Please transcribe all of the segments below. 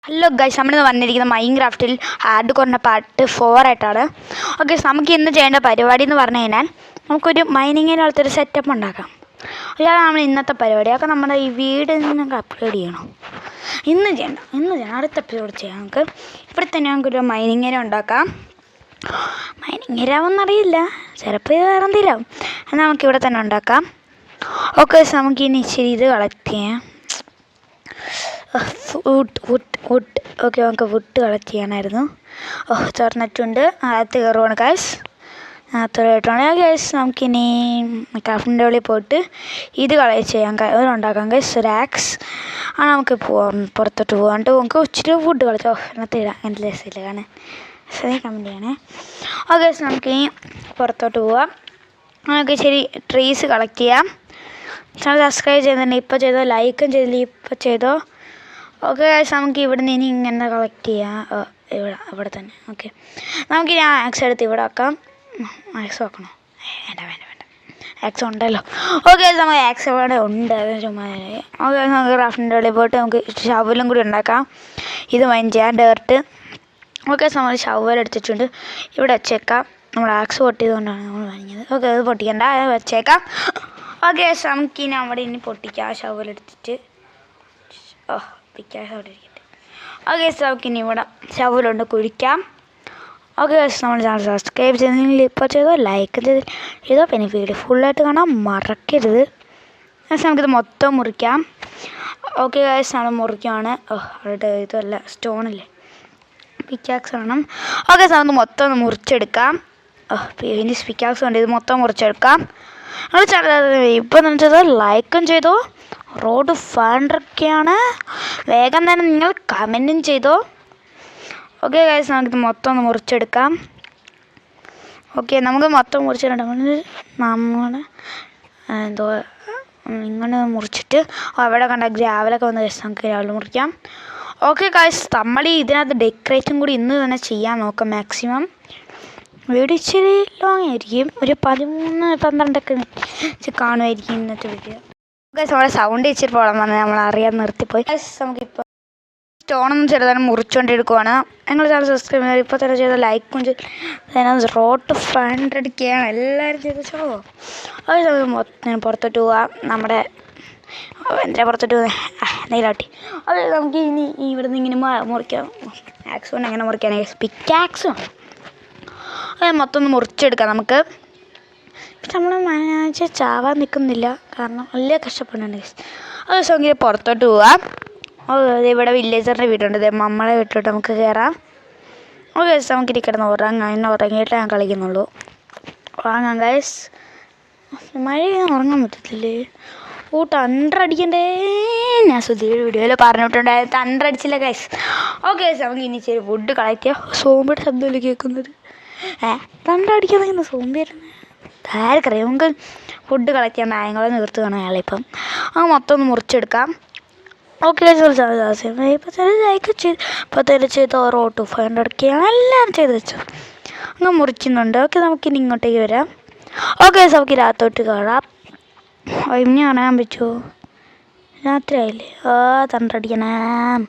Hello guys, നമ്മളിന്ന് വന്നിരിക്കുന്നത് മൈൻക്രാഫ്റ്റിൽ hard കോറിൻ്റെ part 4 ആയിട്ടാണ്. ഓക്കെ, നമുക്ക് ഇന്ന് ചെയ്യേണ്ട പരിപാടി എന്ന് പറഞ്ഞു കഴിഞ്ഞാൽ നമുക്കൊരു മൈനിങ്ങിനടുത്തൊരു സെറ്റപ്പ് ഉണ്ടാക്കാം. അതാണ് നമ്മൾ ഇന്നത്തെ പരിപാടി. അതൊക്കെ നമ്മുടെ ഈ വീട് നിങ്ങൾക്ക് അപ്ലോഡ് ചെയ്യണം. ഇന്ന് ചെയ്യണം, അടുത്ത എപ്പിസോഡ് ചെയ്യാം. നമുക്ക് ഇവിടെ തന്നെ നമുക്കൊരു മൈനിങ്ങിനെ ഉണ്ടാക്കാം. മൈനിങ്ങിനാവുമെന്നറിയില്ല, ചിലപ്പോൾ ഇത് വേറെ എന്തെങ്കിലും. എന്നാൽ നമുക്കിവിടെ തന്നെ ഉണ്ടാക്കാം. ഓക്കെ, നമുക്ക് ഇനി ഇച്ചിരി ഇത് കളക്ട് ചെയ്യാം. വുഡ് ഓക്കെ, നമുക്ക് വുഡ് കളക്ട് ചെയ്യാനായിരുന്നു. തുറന്നിട്ടുണ്ട്, അകത്ത് കയറുവാണ് ഗൈസ്. തുറന്നിട്ടാണ് ഗൈസ്. നമുക്കിനി ക്രാഫ്റ്റിൻ്റെ ഉള്ളിൽ പോയിട്ട് ഇത് കളക്ട് ചെയ്യാം, ഉണ്ടാക്കാം ഗൈസ്. ഒരു ആക്സ് ആണ്. നമുക്ക് പുറത്തോട്ട് പോകാണ്ട് നമുക്ക് ഇച്ചിരി വുഡ് കളിച്ചോ എന്നത്തെ ഇടാം. എൻ്റെ രസമില്ല കാണാൻ, കമൻറ്റ് ചെയ്യണേ. ഓക്കെ ഗൈസ്, നമുക്കിനി പുറത്തോട്ട് പോവാം. നമുക്ക് ശരി ട്രീസ് കളക്ട് ചെയ്യാം. ചാനൽ സബ്സ്ക്രൈബ് ചെയ്തിട്ടുണ്ട്, ഇപ്പോൾ ചെയ്തോ. ലൈക്കും ചെയ്തില്ല, ഇപ്പോൾ ചെയ്തോ. ഓക്കെ ഗൈസ്, നമുക്ക് ഇവിടെ നിന്ന് ഇനി ഇങ്ങനെ കളക്ട് ചെയ്യാം. ഇവിടെ തന്നെ. ഓക്കെ, നമുക്കിനി ആ ആക്സ് എടുത്ത് ഇവിടെ ആക്കാം. ആക്സ് വെക്കണോ? വേണ്ട, ആക്സ് ഉണ്ടല്ലോ. ഓക്കെ, നമുക്ക് ആക്സ് ഇവിടെ ഉണ്ട്. ചുമ്മാ ഓക്കെ, നമുക്ക് ക്രാഫ്റ്റിൻ്റെ ഉള്ളിൽ പോയിട്ട് നമുക്ക് ഷവലും കൂടി ഉണ്ടാക്കാം. ഇത് മൈൻഡ് ചെയ്യാം, ഡേർട്ട്. ഓക്കെ, നമ്മൾ ഷവൽ എടുത്തിട്ടുണ്ട്. ഇവിടെ വെച്ചേക്കാം. നമ്മൾ ആക്സ് പൊട്ടിയതുകൊണ്ടാണ് നമ്മൾ വാങ്ങിയത്. ഓക്കെ, അത് പൊട്ടിക്കണ്ട, അത് വെച്ചേക്കാം. ഓക്കെ, നമുക്കിനി അവിടെ ഇനി പൊട്ടിക്കാം. ഷവലെടുത്തിട്ട് പിക്കാസ് അവിടെ ഇരിക്കട്ടെ. ഓക്കെ, നമുക്കിനി ഇവിടെ ഷവലുണ്ട്, കുഴിക്കാം. ഓക്കെ, നമ്മൾ ചാനൽ സബ്സ്ക്രൈബ് ചെയ്തെങ്കിൽ ഇപ്പോൾ ചെയ്തോ, ലൈക്ക് ചെയ്തോ. പിന്നെ വീഡിയോ ഫുള്ളായിട്ട് കാണാൻ മറക്കരുത്. നമുക്കിത് മൊത്തം മുറിക്കാം. ഓക്കെ ഗൈസ്, നമ്മൾ മുറിക്കുകയാണ്. അവിടെ ഇതല്ല, സ്റ്റോണല്ലേ, പിക്കാക്സ് വേണം. ഓക്കെ, നമുക്ക് മൊത്തം ഒന്ന് മുറിച്ചെടുക്കാം. പിന്നെ പിക്കാക്സ് ഉണ്ട്, ഇത് മൊത്തം മുറിച്ചെടുക്കാം. നിങ്ങൾ ചാനൽ ഇപ്പം തന്നെ ചെയ്തോ, ലൈക്കും ചെയ്തോ. റോഡ് ഫണ്ടൊക്കെയാണ്, വേഗം തന്നെ നിങ്ങൾ കമൻറ്റും ചെയ്തോ. ഓക്കെ ഗൈസ്, നമുക്കിത് മൊത്തം ഒന്ന് മുറിച്ചെടുക്കാം. ഓക്കെ, നമുക്ക് മൊത്തം മുറിച്ചെടുക്കണം. നമ്മൾ എന്തോ ഇങ്ങനെ മുറിച്ചിട്ട് അവിടെ കണ്ട ഗ്രാവലൊക്കെ വന്ന് ഗൈസ്, നമുക്ക് ഗ്രാവൽ മുറിക്കാം. ഓക്കെ ഗൈസ്, നമ്മൾ ഇതിനകത്ത് ഡെക്കറേറ്റും കൂടി ഇന്ന് തന്നെ ചെയ്യാൻ നോക്കാം മാക്സിമം. വീഡിയോ ഇച്ചിരി ലോങ് ആയിരിക്കും, ഒരു 13-12 കാണുമായിരിക്കും ഇന്നത്തെ വീഡിയോ. ഗൈസ്, നമ്മുടെ സൗണ്ട് ഇച്ചിരി പോകാൻ വന്നത് നമ്മൾ അറിയാൻ നിർത്തിപ്പോയി. ഗൈസ്, നമുക്കിപ്പോൾ സ്റ്റോണൊന്നും ചെറുതാണ് മുറിച്ചുകൊണ്ടിരിക്കുവാണ്. നിങ്ങൾ ചാനൽ സബ്സ്ക്രൈബ് ചെയ്യുക, ഇപ്പോൾ തന്നെ ചെയ്ത ലൈക്കും ചെയ്ത് റോട്ട് ഫണ്ട് അടിക്കുകയാണ്. എല്ലാവരും ചെയ്തോ. അത് നമുക്ക് മൊത്തം പുറത്തോട്ട് പോവാം. നമ്മുടെ എന്തിനാ പുറത്തോട്ട് പോകുന്നത്, നെയിലാട്ടി. അത് നമുക്ക് ഇനി ഇവിടെ നിന്ന് ഇങ്ങനെ മുറിക്കാം. ആക്സ് കൊണ്ട് എങ്ങനെ മുറിക്കാനാണ്? പിക്കാക്സും അത് മൊത്തം ഒന്ന് മുറിച്ചെടുക്കാം നമുക്ക്. പക്ഷെ നമ്മൾ ചാവാൻ നിൽക്കുന്നില്ല, കാരണം വലിയ കഷ്ടപ്പെടുന്നുണ്ട്. അത് ദിവസം ഇങ്ങനെ പുറത്തോട്ട് പോവാം. ഇവിടെ വില്ലേജറിൻ്റെ വീടുണ്ട്, നമ്മളെ വീട്ടിലോട്ട് നമുക്ക് കയറാം. ഒരു ദിവസം നമുക്ക് ഇനി കിടന്ന് ഉറങ്ങാം. ഇന്ന് ഉറങ്ങിയിട്ടേ ഞാൻ കളിക്കുന്നുള്ളൂ. ഉറങ്ങാം ഗൈസ്. മഴ ഉറങ്ങാൻ പറ്റത്തില്ലേ? തണ്ടർ അടിക്കണ്ടേ? ഞാൻ സുധീയുടെ വീഡിയോയിൽ പറഞ്ഞിട്ടുണ്ടായിരുന്നു, തണ്ടർ അടിച്ചില്ല ഗൈസ്. ഓക്കെ ഗൈസ്, നമുക്ക് ഇനി ഇച്ചിരി വുഡ് കളക്ട് ചെയ്യാം. സോമ്പിയുടെ ശബ്ദമല്ലേ കേൾക്കുന്നത്? തണ്ടർ അടിക്കാൻ സോമ്പി വരുന്നത് ആർക്കറിയാം. നമുക്ക് ഫുഡ് കളക്ട് ചെയ്യാൻ നായങ്ങളെ നിർത്ത് കാണാം അയാളിപ്പം. അത് മൊത്തം ഒന്ന് മുറിച്ചെടുക്കാം. ഓക്കെ, ഇപ്പോൾ തന്നെ ലൈക്ക് ചെയ്ത് ഇപ്പോൾ തന്നെ ചെയ്ത് റോട്ട് ഫണ്ട് അടക്കുകയാണ്, എല്ലാം ചെയ്ത് വെച്ചു. അങ്ങ് മുറിക്കുന്നുണ്ട്. ഓക്കെ, നമുക്കിനി ഇങ്ങോട്ടേക്ക് വരാം. ഓക്കെ, നമുക്ക് രാത്രോട്ട് കയറാം. ഇനി കാണാൻ പറ്റുമോ? രാത്രിയായില്ലേ? തണ്ടടിക്കണം.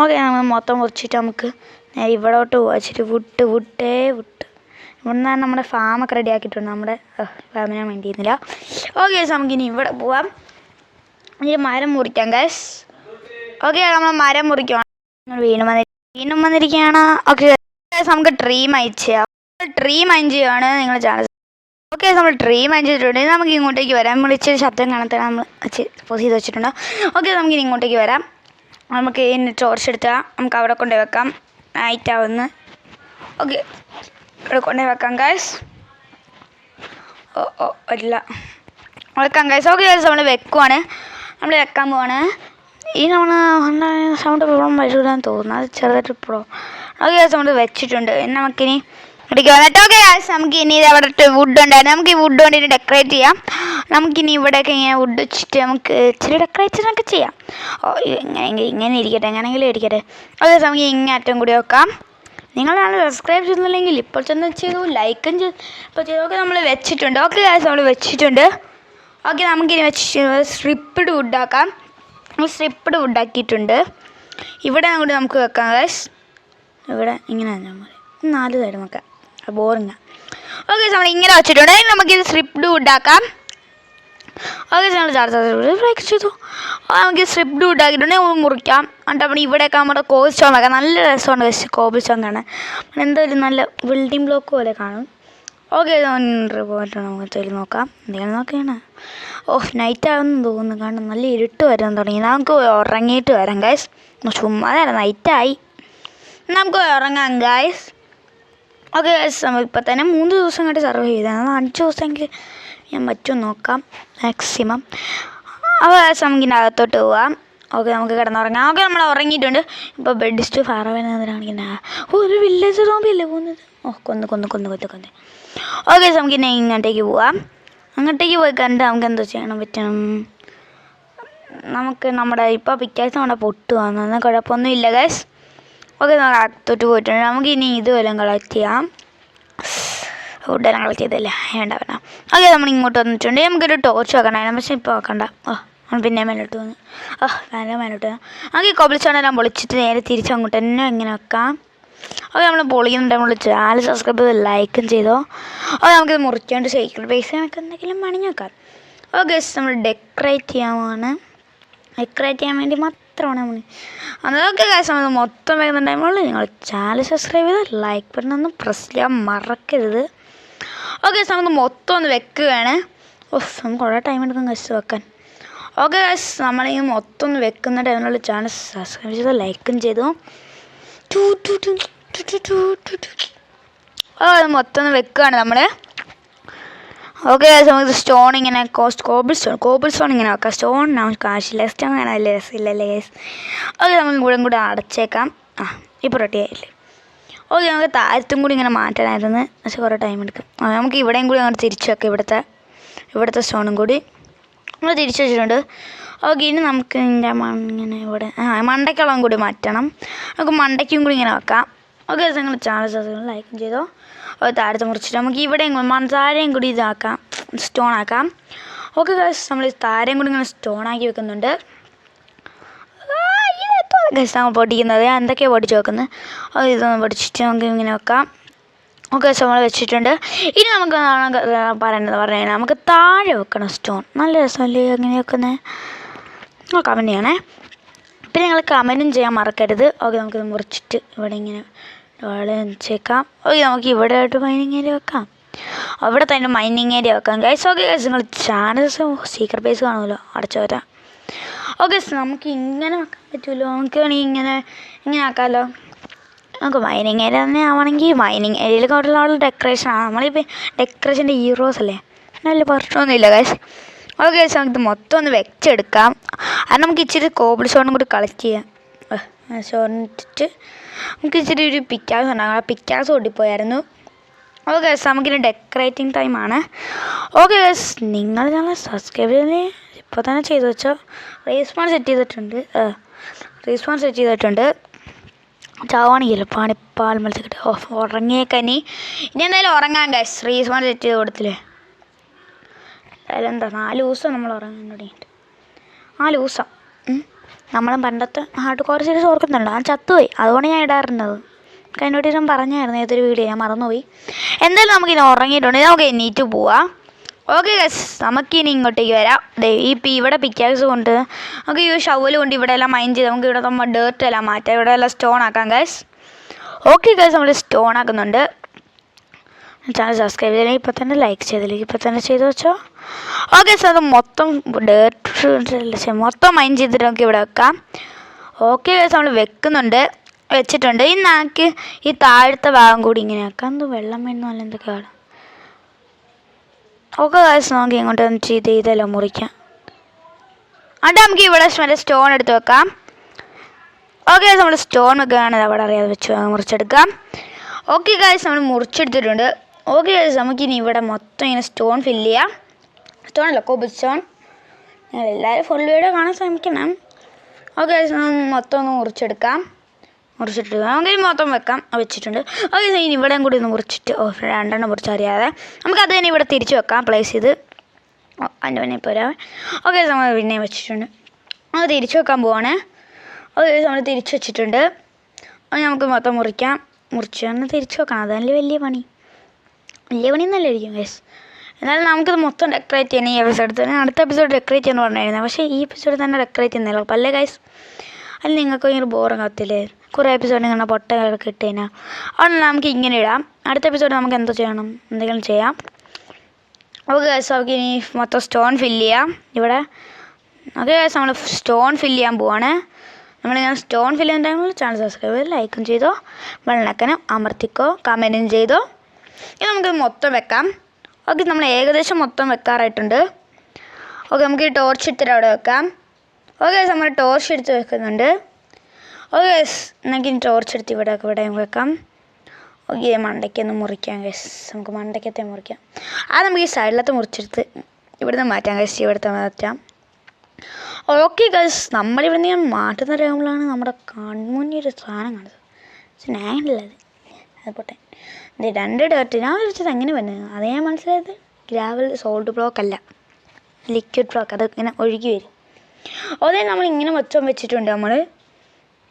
ഓക്കെ, നമ്മൾ മൊത്തം മുറിച്ചിട്ട് നമുക്ക് ഇവിടോട്ട് പോവാം. ഇച്ചിരി വുഡ് ഇവിടെ നിന്നാണ് നമ്മുടെ ഫാമൊക്കെ റെഡി ആക്കിയിട്ടുണ്ട്. നമ്മുടെ ഫാമിനെ വേണ്ടി ചെയ്യുന്നില്ല. ഓക്കെ, നമുക്കിനി ഇവിടെ പോവാം. ഇനി മരം മുറിക്കാം ഗൈസ്. ഓക്കെ, നമ്മൾ മരം മുറിക്കുവാണ്. വീണ്ടും വന്നിരിക്കുകയാണ്. ഓക്കെ, നമുക്ക് ട്രീ മൈൻഡ് ചെയ്യാം. നിങ്ങൾ ചാനൽ. ഓക്കെ, നമ്മൾ ട്രീ മൈൻഡ് ചെയ്തിട്ടുണ്ടെങ്കിൽ നമുക്ക് ഇങ്ങോട്ടേക്ക് വരാം. നമ്മൾ ഇച്ചിരി ശബ്ദം കാണാത്ത നമ്മൾ പോസ് ചെയ്ത് വെച്ചിട്ടുണ്ട്. ഓക്കെ, നമുക്കിനി ഇങ്ങോട്ടേക്ക് വരാം. നമുക്ക് ഇനി ടോർച്ച് എടുത്താൽ നമുക്ക് അവിടെ കൊണ്ടുപോയി വെക്കാം. നൈറ്റ് ആവുന്നു. ഓക്കെ, ഇവിടെ കൊണ്ടുപോയി വെക്കാം ഗൈസ്. ഇല്ല, വെക്കാം ഗൈസ്. ഓക്കെ ഗൈസ്, നമ്മൾ വെക്കുവാണ്. നമ്മൾ വെക്കാൻ പോവാണ്. ഈ നമ്മൾ സൗണ്ട് പ്രോബ്ലം വരില്ലെന്ന് തോന്നുന്നു, അത് ചെറുതായിട്ട് പ്രോബ്ലം. ഓക്കെ ഗൈസ്, നമ്മൾ വെച്ചിട്ടുണ്ട്. നമുക്കിനി ഇടിക്കാൻ വന്നിട്ട്. ഓക്കെ ഗൈസ്, നമുക്കിനി ഇത് അവിടെ വുഡ് ഉണ്ടായിരുന്നു. നമുക്ക് ഈ വുഡ് കൊണ്ട് ഇനി ഡെക്കറേറ്റ് ചെയ്യാം. നമുക്കിനി ഇവിടെയൊക്കെ ഇങ്ങനെ വുഡ് വെച്ചിട്ട് നമുക്ക് ഇച്ചിരി ഡെക്കറേഷനൊക്കെ ചെയ്യാം. ഇങ്ങനെ ഇരിക്കട്ടെ, എങ്ങനെയെങ്കിലും ഇരിക്കട്ടെ. ഓക്കെ, നമുക്ക് ഇങ്ങനെ അറ്റം കൂടി വെക്കാം. നിങ്ങളാണ് സബ്സ്ക്രൈബ് ചെയ്യുന്നില്ലെങ്കിൽ ഇപ്പോൾ തന്നെ ചെയ്തു, ലൈക്കും ചെയ്തു. ഇപ്പോൾ ചെയ്തൊക്കെ നമ്മൾ വെച്ചിട്ടുണ്ട്. ഓക്കെ ഗൈസ്, നമ്മൾ വെച്ചിട്ടുണ്ട്. ഓക്കെ, നമുക്കിനി വെച്ച് സ്ട്രിപ്പ്ഡ് വുഡാക്കാം. സ്ട്രിപ്പ്ഡ് വുഡാക്കിയിട്ടുണ്ട്. ഇവിടെ അങ്ങോട്ട് നമുക്ക് വെക്കാം ഗൈസ്. ഇവിടെ ഇങ്ങനെ തന്നെ മതി. 4 സൈഡും വെക്കാം. ബോറിങ്ങാണ്. ഓക്കെ നമ്മൾ ഇങ്ങനെ വെച്ചിട്ടുണ്ടെങ്കിൽ നമുക്കിത് സ്ട്രിപ്ഡ് വുഡാക്കാം. ഓക്കെ നമ്മൾ ഫ്രൈക്ക് ചെയ്തു. നമുക്ക് സ്ട്രിപ്ഡ് വുഡാക്കിയിട്ടുണ്ടെങ്കിൽ മുറിക്കാം. എന്നിട്ട് നമ്മൾ ഇവിടെയൊക്കെ നമ്മുടെ കോബിൾ സ്റ്റോൺ വെക്കാം. നല്ല രസമുണ്ട് ഗൈസ് കോബിൾ സ്റ്റോൺ കാണാൻ. എന്തായാലും നല്ല ബിൽഡിംഗ് ബ്ലോക്ക് പോലെ കാണും. ഓക്കെ പോയിട്ട് നമുക്ക് തെളി നോക്കാം. എന്തെങ്കിലും നോക്കിയാണ്. നൈറ്റ് ആവുമെന്ന് തോന്നുന്നു. കാരണം നല്ല ഇരുട്ട് വരാൻ തുടങ്ങി. നമുക്ക് ഉറങ്ങിയിട്ട് വരാം ഗൈസ്. ചുമ്മാതല്ല, നൈറ്റായി. നമുക്ക് ഉറങ്ങാം ഗൈസ്. ഓക്കെ ഗൈസ് ഇപ്പം തന്നെ 3 ദിവസം കണ്ട് സർവൈവ് ചെയ്തതാണ്. 5 ദിവസമെങ്കിൽ ഞാൻ പറ്റും നോക്കാം മാക്സിമം. അപ്പോൾ ഗൈസ് നമുക്കിൻ്റെ അകത്തോട്ട് പോവാം. ഓക്കെ നമുക്ക് കിടന്നുറങ്ങാം. ഓക്കെ നമ്മൾ ഉറങ്ങിയിട്ടുണ്ട്. ഇപ്പോൾ ബെഡ് ടു ഫാറവനാണ് കാണിക്കുന്നത്. ഒരു വില്ലേജ് സോംബിയല്ലേ പോകുന്നത്. കൊന്ന്. ഓക്കെ നമുക്കിന്നെ ഇങ്ങോട്ടേക്ക് പോവാം. അങ്ങോട്ടേക്ക് പോയി കണ്ട് നമുക്ക് എന്തോ ചെയ്യണം പറ്റണം. നമുക്ക് നമ്മുടെ ഇപ്പോൾ പിക്കാസ് നമ്മുടെ പൊട്ട് വന്നത് കുഴപ്പമൊന്നുമില്ല ഗൈസ്. ഓക്കെ നമ്മൾ അകത്തോട്ട് പോയിട്ടുണ്ട്. നമുക്ക് ഇനി ഇതുവെല്ലാം കളക്ട് ചെയ്യാം. ഫുഡെല്ലാം കളക്ട് ചെയ്തല്ലേ വേണ്ട. ഓക്കെ നമ്മൾ ഇങ്ങോട്ട് വന്നിട്ടുണ്ട്. നമുക്കൊരു ടോർച്ച് വെക്കണമായിരുന്നു, പക്ഷേ ഇപ്പോൾ വെക്കണ്ട. പിന്നെ മേലോട്ട് വന്നു. മേലോട്ട് നമുക്ക് ഈ കോബിൾ സ്റ്റോണെല്ലാം പൊളിച്ചിട്ട് നേരെ തിരിച്ചങ്ങോട്ട് തന്നെ ഇങ്ങനെ വെക്കാം. ഓക്കെ നമ്മൾ പൊളിക്കുന്നുണ്ട്. നമ്മൾ ചാനൽ സബ്സ്ക്രൈബ് ചെയ്ത് ലൈക്കും ചെയ്തോ. ഓക്കെ നമുക്കിത് മുറിക്കാണ്ട് സൈക്കിൾ പൈസ നമുക്ക് എന്തെങ്കിലും പണിഞ്ഞ് വെക്കാം. ഓക്കെ നമ്മൾ ഡെക്കറേറ്റ് ചെയ്യാൻ വേണ്ടി മാത്രമാണ് നമ്മൾ അതൊക്കെ കാശ് നമ്മൾ മൊത്തം വേഗം ടൈമുള്ളൂ. നിങ്ങൾ ചാനൽ സബ്സ്ക്രൈബ് ചെയ്ത് ലൈക്ക് ബട്ടൺ ഒന്ന് പ്രസ് ചെയ്യാൻ മറക്കരുത്. ഓക്കെ നമുക്ക് മൊത്തം ഒന്ന് വെക്കുകയാണ്. നമുക്ക് കുറേ ടൈം എടുക്കും കശ് വെക്കാൻ. ഓക്കെ ഗൈസ് നമ്മളിങ്ങനെ മൊത്തം ഒന്ന് വെക്കുന്ന ടൈമിലുള്ള ചാനൽ സബ്സ്ക്രൈബ് ചെയ്ത് ലൈക്കും ചെയ്തു. അത് മൊത്തം ഒന്ന് വെക്കുകയാണ് നമ്മൾ. ഓക്കെ ഗൈസ് നമുക്ക് സ്റ്റോൺ ഇങ്ങനെ കോബിൾ സ്റ്റോൺ ഇങ്ങനെ വെക്കാം. സ്റ്റോൺ നമുക്ക് കാശില്ല, സ്റ്റോൺ കാണാനല്ലേ രസമില്ലല്ലേ ഗൈസ്. ഓക്കെ നമ്മൾ കൂടെ അടച്ചേക്കാം. ഇപ്പോൾ റെഡി ആയില്ലേ. ഓക്കെ നമുക്ക് താഴത്തും കൂടി ഇങ്ങനെ മാറ്റാനായിരുന്നു, പക്ഷേ കുറേ ടൈം എടുക്കും. നമുക്ക് ഇവിടെയും കൂടി അങ്ങോട്ട് തിരിച്ചു വെക്കാം. ഇവിടുത്തെ സ്റ്റോണും കൂടി നമ്മൾ തിരിച്ചു വെച്ചിട്ടുണ്ട്. ഓക്കെ ഇനി നമുക്ക് ഇതിൻ്റെ ഇങ്ങനെ ഇവിടെ മണ്ടയ്ക്കുളം കൂടി മാറ്റണം. നമുക്ക് മണ്ടയ്ക്കും കൂടി ഇങ്ങനെ വെക്കാം. ഓക്കെ നിങ്ങൾ ചാനൽ സബ്സ്ക്രൈബ് ലൈക്കും ചെയ്തോ. താഴത്ത് മുറിച്ചിട്ട് നമുക്ക് ഇവിടെയും താഴെയും കൂടി ഇതാക്കാം, സ്റ്റോൺ ആക്കാം. ഓക്കെ ഗൈസ് നമ്മൾ താഴെയും കൂടി ഇങ്ങനെ സ്റ്റോൺ ആക്കി വെക്കുന്നുണ്ട്. ഗൈസ് നമ്മൾ പൊടിക്കുന്നത് എന്തൊക്കെയാണ് പൊടിച്ച് വെക്കുന്നത്. ഇതൊന്ന് പൊടിച്ചിട്ട് നമുക്ക് ഇങ്ങനെ വെക്കാം. ഓക്കെ നമ്മൾ വെച്ചിട്ടുണ്ട്. ഇനി നമുക്ക് പറയുന്നത് നമുക്ക് താഴെ വെക്കണം സ്റ്റോൺ. നല്ല രസമല്ലേ അങ്ങനെ വെക്കുന്നത്. കമൻറ്റ് ചെയ്യണേ. പിന്നെ നിങ്ങൾ കമൻറ്റും ചെയ്യാൻ മറക്കരുത്. ഓക്കെ നമുക്കിത് മുറിച്ചിട്ട് ഇവിടെ ഇങ്ങനെ വെച്ചേക്കാം. ഓക്കെ നമുക്ക് ഇവിടെ ആയിട്ട് മൈനിങ് ഏരിയ വെക്കാം. അവിടെ തന്നെ മൈനിങ് ഏരിയ വെക്കാം ഗൈസ്. ഓക്കെ ഗൈസ് നിങ്ങൾ ചാനൽ സീക്രട്ട് ബേസ് കാണുമല്ലോ, അടച്ചു വരാം. ഓക്കെ നമുക്ക് ഇങ്ങനെ വെക്കാൻ പറ്റുമല്ലോ. നമുക്ക് വേണമെങ്കിൽ ഇങ്ങനെ ആക്കാമല്ലോ. നമുക്ക് മൈനിങ് ഏരിയ തന്നെ ആവണമെങ്കിൽ മൈനിങ് ഏരിയയിൽ കൂടുതലുള്ള ഡെക്കറേഷനാണ്. നമ്മളിപ്പോൾ ഡെക്കറേഷൻ്റെ ഹീറോസ് അല്ലേ, നല്ല പ്രശ്നമൊന്നുമില്ല ഗൈസ്. ഓക്കെ ഗൈസ് നമുക്ക് മൊത്തം ഒന്ന് വെച്ചെടുക്കാം. അത് നമുക്ക് ഇച്ചിരി കോബിൾ സ്റ്റോണും കൂടി കളക്ട് ചെയ്യാം. സ്റ്റോണിട്ടിട്ട് നമുക്ക് ഇച്ചിരി ഒരു പിക്കാസ് ഉണ്ടാകും. ആ പിക്കാസ് ഓടിപ്പോയായിരുന്നു. ഓക്കെ ഗൈസ് നമുക്കിനി ഡെക്കറേറ്റിംഗ് ടൈമാണ്. ഓക്കെ ഗൈസ് നിങ്ങൾ ഞങ്ങൾ സബ്സ്ക്രൈബ് ചെയ്ത് ഇപ്പോൾ തന്നെ ചെയ്തു വെച്ചോ. റീസ്പോൺ സെറ്റ് ചെയ്തിട്ടുണ്ട്. ചാവാണെങ്കിലോ പാണിപ്പാൽ മത്സ്യക്കിട്ട് ഉറങ്ങിയേക്കനി. ഇനി എന്തായാലും ഉറങ്ങാൻ ഗൈസ്. റീസ്പോൺ സെറ്റ് ചെയ്ത് കൊടുത്തില്ലേ. എന്താ 4 ദിവസം നമ്മൾ ഉറങ്ങാൻ തുടങ്ങിയിട്ട്. 4 ദിവസം നമ്മളും പണ്ടത്തെ ഹാർഡ് കോർ സീരീസ് ഓർക്കുന്നുണ്ട്. ഞാൻ ചത്തുപോയി, അതുകൊണ്ട് ഞാൻ ഇടാറുണ്ടത്. കഴിഞ്ഞോട്ട് ഞാൻ പറഞ്ഞായിരുന്നു ഏതൊരു വീഡിയോ, ഞാൻ മറന്നുപോയി. എന്തായാലും നമുക്കിനി ഉറങ്ങിയിട്ടുണ്ട്. നമുക്ക് എണീറ്റ് പോവാം. ഓക്കെ ഗൈസ് നമുക്കിനി ഇങ്ങോട്ടേക്ക് വരാം. ഇപ്പം ഇവിടെ പിക്കാക്സ് കൊണ്ട് നമുക്ക് ഈ ഷവല് കൊണ്ട് ഇവിടെ എല്ലാം മൈൻഡ് ചെയ്ത് നമുക്ക് ഇവിടെ നമ്മൾ ഡേർട്ട് എല്ലാം മാറ്റാം. ഇവിടെ എല്ലാം സ്റ്റോൺ ആക്കാം ഗൈസ്. ഓക്കെ ഗൈസ് നമ്മൾ സ്റ്റോൺ ആക്കുന്നുണ്ട്. ചാനൽ സബ്സ്ക്രൈബ് ചെയ്തില്ലെങ്കിൽ ഇപ്പോൾ തന്നെ ലൈക്ക് ചെയ്തില്ലെങ്കിൽ ഇപ്പോൾ തന്നെ ചെയ്ത് വെച്ചോ. ഓക്കെ സാർ അത് മൊത്തം മൊത്തം മൈൻഡ് ചെയ്തിട്ട് നമുക്ക് ഇവിടെ വെക്കാം. ഓക്കെ ഗൈസ് നമ്മൾ വെച്ചിട്ടുണ്ട്. ഈ നാക്ക് ഈ താഴത്തെ ഭാഗം കൂടി ഇങ്ങനെ വെക്കാം. എന്തോ വെള്ളം വേണമെന്നോ അല്ല എന്തൊക്കെയാണ്. ഓക്കെ ഗൈസ് നമുക്ക് ഇങ്ങോട്ട് വന്നിട്ട് ഇതെല്ലാം മുറിക്കാം. എന്നിട്ട് നമുക്ക് ഇവിടെ സ്റ്റോൺ എടുത്ത് വെക്കാം. ഓക്കെ ഗൈസ് നമ്മൾ സ്റ്റോൺ വെക്കുകയാണെങ്കിൽ അവിടെ അറിയാതെ വെച്ച് മുറിച്ചെടുക്കാം. ഓക്കെ ഗൈസ് നമ്മൾ മുറിച്ചെടുത്തിട്ടുണ്ട്. ഓക്കെ ഗൈസ് നമുക്കിനി ഇവിടെ മൊത്തം ഇങ്ങനെ സ്റ്റോൺ ഫില്ല് ചെയ്യാം. സ്റ്റോണല്ല കോബിൾ സ്റ്റോൺ. ഞങ്ങൾ എല്ലാവരും ഫുൾ വീഡിയോ കാണാൻ ശ്രമിക്കണം. ഓക്കെ ഗൈസ് മൊത്തം ഒന്ന് മുറിച്ചിട്ട് നമുക്കിനി മൊത്തം വെച്ചിട്ടുണ്ട്. ഓക്കെ ഇനി ഇവിടെയും കൂടി ഒന്ന് മുറിച്ചിട്ട് 2 മുറിച്ചറിയാതെ നമുക്കത് തന്നെ ഇവിടെ തിരിച്ച് വെക്കാം. പ്ലേസ് ചെയ്ത് അതിൻ്റെ പിന്നെ ഇപ്പോൾ വരാം. ഓക്കെ നമ്മൾ പിന്നെയും വെച്ചിട്ടുണ്ട്. അത് തിരിച്ച് വെക്കാൻ പോവാണ്. അത് നമ്മൾ തിരിച്ച് വെച്ചിട്ടുണ്ട്. അത് നമുക്ക് മൊത്തം മുറിച്ച് തന്നെ തിരിച്ച് വെക്കണം. അതല്ലേ വലിയ പണിയൊന്നല്ല ഇരിക്കും ഗൈസ്. എന്നാലും നമുക്കിത് മൊത്തം ഡെക്കറേറ്റ് ചെയ്യണം ഈ എപ്പിസോഡ് തന്നെ. അടുത്ത എപ്പിസോഡ് ഡെക്കറേറ്റ് ചെയ്യാൻ പറഞ്ഞിരുന്നത്, പക്ഷേ ഈ എപ്പിസോഡ് തന്നെ ഡെക്കറേറ്റ് ചെയ്യുന്നില്ല. അപ്പോൾ അല്ലേ ഗൈസ്, അതിൽ നിങ്ങൾക്ക് ഭയങ്കര ബോറാകത്തില്ലേ? കുറേ എപ്പിസോഡ് നിങ്ങളുടെ പൊട്ടകളൊക്കെ ഇട്ട് കഴിഞ്ഞാൽ അതുകൊണ്ട് നമുക്ക് ഇങ്ങനെ ഇടാം. അടുത്ത എപ്പിസോഡ് നമുക്ക് എന്തോ ചെയ്യണം, എന്തെങ്കിലും ചെയ്യാം. ഓക്കെ ഗൈസ്, നമുക്ക് ഇനി മൊത്തം സ്റ്റോൺ ഫില്ല് ചെയ്യാം ഇവിടെ. ഓക്കെ ഗൈസ്, നമ്മൾ സ്റ്റോൺ ഫില്ല് ചെയ്യാൻ പോവാണ്. നമ്മളിങ്ങനെ സ്റ്റോൺ ഫില്ല് ചെയ്യാൻ ടൈമിൽ ചാനൽ സബ്സ്ക്രൈബ് ചെയ്ത് ലൈക്കും ചെയ്തോ, വെള്ളക്കനം അമർത്തിക്കോ, കമൻറ്റും ചെയ്തോ. ഇനി നമുക്കിത് മൊത്തം വെക്കാം. ഓക്കെ, നമ്മൾ ഏകദേശം മൊത്തം വെക്കാറായിട്ടുണ്ട്. ഓക്കെ, നമുക്ക് ഈ ടോർച്ച് എടുത്തിട്ട് അവിടെ വെക്കാം. ഓക്കെ, നമ്മൾ ടോർച്ച് എടുത്ത് വെക്കുന്നുണ്ട്. ഓക്കെ ഗൈസ്, നമുക്ക് ഇനി ടോർച്ച് എടുത്ത് ഇവിടെ വെക്കാം. ഓക്കെ, മണ്ടയ്ക്കൊന്ന് മുറിക്കാം ഗൈസ്. നമുക്ക് മണ്ടയ്ക്കത്തെ മുറിക്കാം. അത് നമുക്ക് ഈ സൈഡിലത്തെ മുറിച്ചെടുത്ത് ഇവിടുന്ന് മാറ്റാം ഗൈസ്. ഇവിടുത്തെ മാറ്റാം. ഓക്കെ ഗൈസ്, നമ്മളിവിടുന്ന് ഞാൻ മാറ്റുന്ന ടൈമിലാണ് നമ്മുടെ കൺമുന്നിൽ ഒരു സാധനം കാണുന്നത്. പക്ഷെ ഞാനുള്ളത് അത് പോട്ടെ. ഇത് 2 ഡേർട്ട് ഞാൻ വിളിച്ചത് എങ്ങനെ വന്നത് അതേ ഞാൻ മനസ്സിലായത്. ഗ്രാവൽ സോൾട്ട് ബ്ലോക്ക് അല്ല, ലിക്വിഡ് ബ്ലോക്ക്. അത് ഇങ്ങനെ ഒഴുകി വരും. അതേ നമ്മളിങ്ങനെ വെച്ചിട്ടുണ്ട്.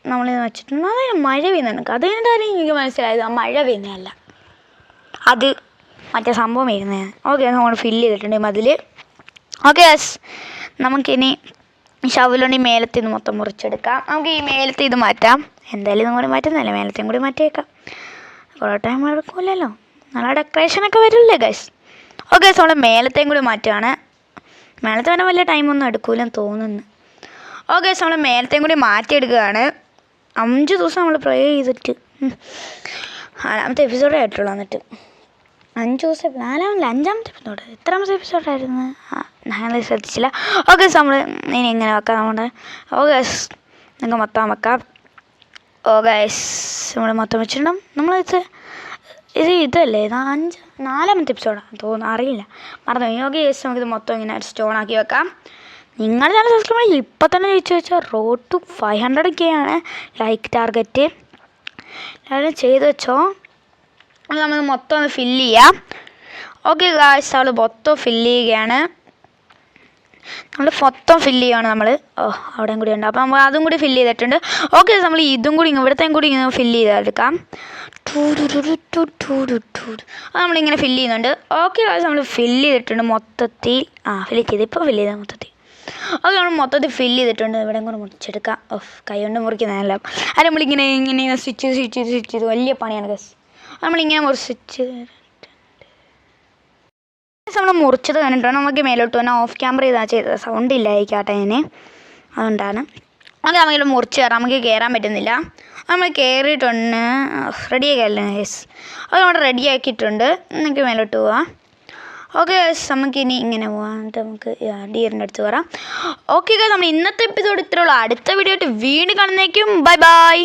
നമ്മളിത് വെച്ചിട്ടുണ്ട്. അതായത് മഴ പെയ്യുന്നുണ്ട്. അത് കഴിഞ്ഞിട്ടാണ് എനിക്ക് മനസ്സിലായത് ആ മഴ പെയ്യുന്നതല്ല, അത് മറ്റേ സംഭവം വരുന്നതാണ്. ഓക്കെ, നമ്മൾ ഫില്ല് ചെയ്തിട്ടുണ്ട് മതിൽ. ഓക്കെ യെസ്, നമുക്കിനി ഷവലുകൊണ്ട് ഈ മേലത്തിൽ നിന്ന് മൊത്തം മുറിച്ചെടുക്കാം. നമുക്ക് ഈ മേലത്തിൽ ഇത് മാറ്റാം. എന്തായാലും നമ്മൾ മാറ്റുന്നതല്ല, മേലത്തെയും കൂടി മാറ്റിയേക്കാം. കുറേ ടൈം എടുക്കില്ലല്ലോ, നല്ല ഡെക്കറേഷനൊക്കെ വരില്ലേ ഗൈസ്. ഓക്കെ, നമ്മൾ മേലത്തെയും കൂടി മാറ്റുകയാണ്. മേലത്തെ തന്നെ വലിയ ടൈമൊന്നും എടുക്കൂലെന്ന് തോന്നുന്നു. ഓക്കെ, നമ്മൾ മേലത്തെയും കൂടി മാറ്റിയെടുക്കുകയാണ്. 5 ദിവസം നമ്മൾ പ്രേ ചെയ്തിട്ട് 4ാമത്തെ എപ്പിസോഡേ ആയിട്ടുള്ളൂ. എന്നിട്ട് 5 ദിവസം 5ാമത്തെ എപ്പിസോഡ് എത്രാമത്തെ എപ്പിസോഡായിരുന്നു ഞങ്ങൾ ശ്രദ്ധിച്ചില്ല. ഓക്കെ, നമ്മൾ ഇനി ഇങ്ങനെ വെക്കാം നമ്മുടെ. ഓക്കെ, നിങ്ങൾക്ക് മൊത്തം വെക്കാം. ഓക്കെ, നമ്മൾ മൊത്തം വെച്ചിട്ടുണ്ടാവും. ഇതല്ലേ 4ാമത്തെ എപ്പിസോഡാണ് തോന്നുന്നു, അറിയില്ല, മറന്നു. ഓക്കെ, നമുക്കിത് മൊത്തം ഇങ്ങനെ സ്റ്റോൺ ആക്കി വെക്കാം. നിങ്ങൾ ചാനൽ സബ്സ്ക്രൈബ് ചെയ്ത് ഇപ്പം തന്നെ ജയിച്ചു വെച്ചാൽ റോഡ് ടു 500K ആണ് ലൈക്ക് ടാർഗറ്റ്. എല്ലാവരും ചെയ്ത് വെച്ചോ. നമ്മൾ മൊത്തം ഒന്ന് ഫില്ല് ചെയ്യാം. ഓക്കെ ഗായ്സ്, നമ്മൾ മൊത്തം ഫില്ല് ചെയ്യുകയാണ്. നമ്മൾ അവിടെയും കൂടി ഉണ്ട്. അപ്പോൾ നമ്മൾ അതും കൂടി ഫില്ല് ചെയ്തിട്ടുണ്ട്. ഓക്കെ, നമ്മൾ ഇതും കൂടി ഇവിടത്തെയും കൂടി ഇങ്ങനെ ഫില്ല് ചെയ്തെടുക്കാം. അത് നമ്മളിങ്ങനെ ഫില്ല് ചെയ്യുന്നുണ്ട്. ഓക്കെ ഗായ്സ്, നമ്മൾ ഫില്ല് ചെയ്തിട്ടുണ്ട് മൊത്തത്തിൽ. ഇപ്പോൾ ഫില്ല് ചെയ്താൽ മൊത്തത്തിൽ. അത് നമ്മൾ മൊത്തത്തിൽ ഫില്ല് ചെയ്തിട്ടുണ്ട്. ഇവിടെ കൂടെ മുറിച്ചെടുക്കാം. കൈ കൊണ്ട് മുറിക്കുന്നതല്ല, അത് നമ്മളിങ്ങനെ സ്വിച്ച് ചെയ്ത് വലിയ പണിയാണ് ഗസ്. നമ്മളിങ്ങനെ നമ്മൾ മുറിച്ചത് കണ്ടിട്ടാണ് നമുക്ക് മേലോട്ട് വന്നാൽ ഓഫ് ക്യാമറ ഇതാ ചെയ്തത്. സൗണ്ട് ഇല്ലായിരിക്കാട്ടെ അതിന്, അതുകൊണ്ടാണ്. അത് നമ്മളിവിടെ മുറിച്ച് കയറാം. നമുക്ക് കയറാൻ പറ്റുന്നില്ല. നമ്മൾ കയറിയിട്ടുണ്ട്. റെഡിയാക്കിയല്ലേ ഗസ്, അത് നമ്മൾ റെഡിയാക്കിയിട്ടുണ്ട്. നമുക്ക് മേലോട്ട് പോവാം. ഓക്കെ ഗൈസ്, നമുക്കിനി ഇങ്ങനെ പോകാം. എന്നിട്ട് നമുക്ക് ഡിയറിൻ്റെ അടുത്ത് വരാം. ഓക്കെ ഗൈസ്, നമ്മൾ ഇന്നത്തെ എപ്പിസോഡ് ഇത്രയുള്ളൂ. അടുത്ത വീഡിയോ ആയിട്ട് വീണ്ടും കാണുന്നേക്കും. Bye bye.